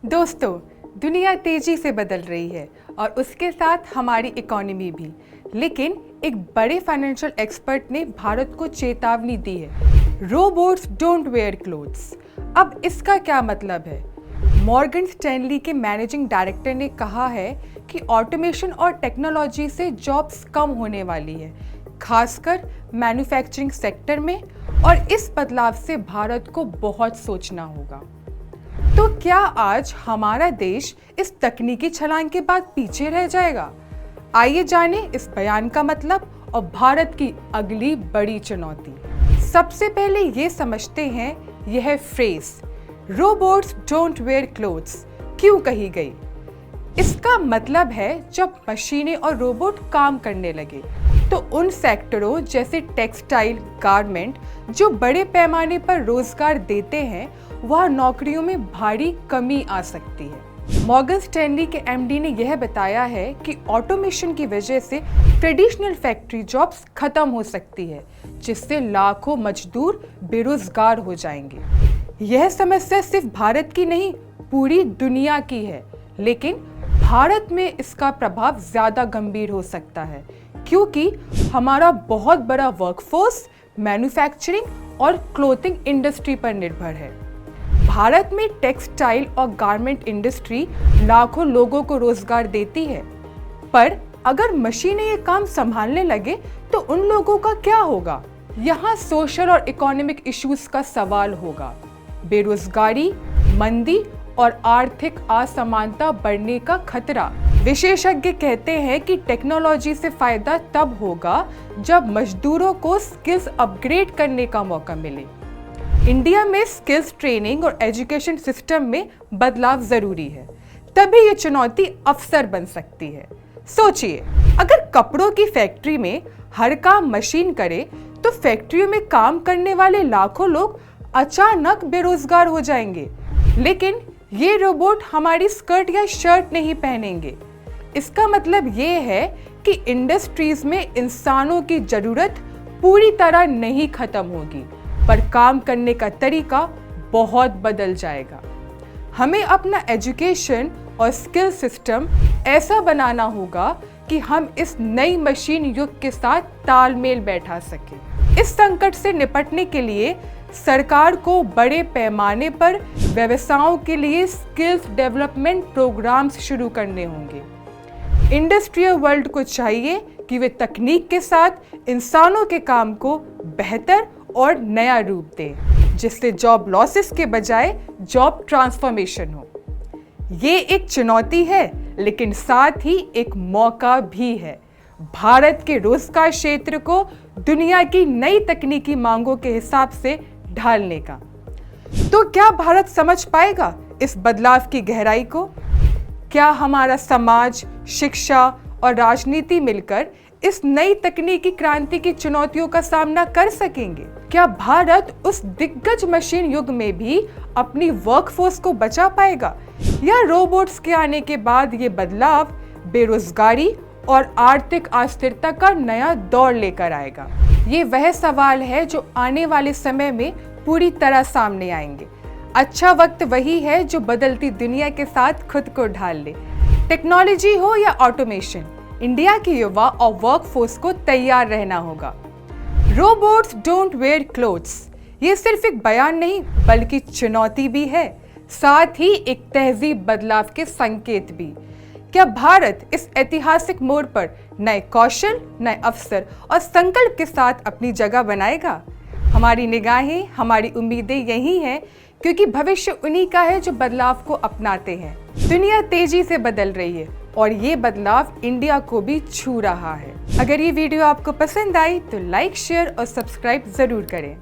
दोस्तों, दुनिया तेजी से बदल रही है और उसके साथ हमारी इकोनॉमी भी। लेकिन एक बड़े फाइनेंशियल एक्सपर्ट ने भारत को चेतावनी दी है, रोबोट्स डोंट वेयर क्लोथ्स। अब इसका क्या मतलब है? मॉर्गन स्टैनली के मैनेजिंग डायरेक्टर ने कहा है कि ऑटोमेशन और टेक्नोलॉजी से जॉब्स कम होने वाली है, खासकर मैन्युफैक्चरिंग सेक्टर में, और इस बदलाव से भारत को बहुत सोचना होगा। तो क्या आज हमारा देश इस तकनीकी छलांग के बाद पीछे रह जाएगा? आइए जानें इस बयान का मतलब और भारत की अगली बड़ी चुनौती। सबसे पहले ये समझते हैं यह phrase robots don't wear clothes क्यों कही गई। इसका मतलब है जब मशीनें और रोबोट काम करने लगे तो उन सेक्टरों जैसे टेक्सटाइल, गारमेंट जो बड़े पैमाने पर रोजगार देते हैं, वह नौकरियों में भारी कमी आ सकती है। मॉर्गन स्टैनली के एमडी ने यह बताया है कि ऑटोमेशन की वजह से ट्रेडिशनल फैक्ट्री जॉब्स खत्म हो सकती है, जिससे लाखों मजदूर बेरोजगार हो जाएंगे। यह समस्या सिर्फ भारत की नहीं, पूरी दुनिया की है, लेकिन भारत में इसका प्रभाव ज्यादा गंभीर हो सकता है क्योंकि हमारा बहुत बड़ा वर्कफोर्स मैन्युफैक्चरिंग और क्लोथिंग इंडस्ट्री पर निर्भर है। भारत में टेक्सटाइल और गारमेंट इंडस्ट्री लाखों लोगों को रोजगार देती है, पर अगर मशीनें ये काम संभालने लगे तो उन लोगों का क्या होगा? यहाँ सोशल और इकोनॉमिक इश्यूज का सवाल होगा। बेरोजगारी, मंदी और आर्थिक असमानता बढ़ने का खतरा। विशेषज्ञ कहते हैं कि टेक्नोलॉजी से फायदा तब होगा जब मजदूरों को स्किल्स अपग्रेड करने का मौका मिले। इंडिया में स्किल्स ट्रेनिंग और एजुकेशन सिस्टम में बदलाव जरूरी है, तभी ये चुनौती अवसर बन सकती है। सोचिए, अगर कपड़ों की फैक्ट्री में हर काम मशीन करे तो फैक्ट्रियों में काम करने वाले लाखों लोग अचानक बेरोजगार हो जाएंगे। लेकिन ये रोबोट हमारी स्कर्ट या शर्ट नहीं पहनेंगे। इसका मतलब ये है कि इंडस्ट्रीज में इंसानों की जरूरत पूरी तरह नहीं खत्म होगी, पर काम करने का तरीका बहुत बदल जाएगा। हमें अपना एजुकेशन और स्किल सिस्टम ऐसा बनाना होगा कि हम इस नई मशीन युग के साथ तालमेल बैठा सकें। इस संकट से निपटने के लिए सरकार को बड़े पैमाने पर व्यवसायों के लिए स्किल्स डेवलपमेंट प्रोग्राम्स शुरू करने होंगे। इंडस्ट्रियल वर्ल्ड को चाहिए कि वे तकनीक के साथ इंसानों के काम को बेहतर और नया रूप दें, जिससे जॉब लॉसेस के बजाय जॉब ट्रांसफॉर्मेशन हो। ये एक चुनौती है, लेकिन साथ ही एक मौका भी है भारत के रोजगार क्षेत्र को दुनिया की नई तकनीकी मांगों के हिसाब से ढालने का। तो क्या भारत समझ पाएगा इस बदलाव की गहराई को? क्या हमारा समाज, शिक्षा और राजनीति मिलकर इस नई तकनीकी क्रांति की चुनौतियों का सामना कर सकेंगे? क्या भारत उस दिग्गज मशीन युग में भी अपनी वर्कफोर्स को बचा पाएगा, या रोबोट्स के आने के बाद ये बदलाव बेरोजगारी और आर्थिक अस्थिरता का नया दौर लेकर आएगा? ये वह सवाल है जो आने वाले समय में पूरी तरह सामने आएंगे। अच्छा वक्त वही है जो बदलती दुनिया के साथ खुद को ढाल ले। टेक्नोलॉजी हो या ऑटोमेशन, इंडिया के युवा और वर्कफोर्स को तैयार रहना होगा। रोबोट्स डोंट वेयर क्लोथ्स ये सिर्फ एक बयान नहीं, बल्कि चुनौती भी है, साथ ही एक तहजीब बदलाव के संकेत भी। क्या भारत इस ऐतिहासिक मोड़ पर नए कौशल, नए अवसर और संकल्प के साथ अपनी जगह बनाएगा? हमारी निगाहें, हमारी उम्मीदें यही हैं, क्योंकि भविष्य उन्हीं का है जो बदलाव को अपनाते हैं। दुनिया तेजी से बदल रही है और ये बदलाव इंडिया को भी छू रहा है। अगर ये वीडियो आपको पसंद आई तो लाइक, शेयर और सब्सक्राइब जरूर करें।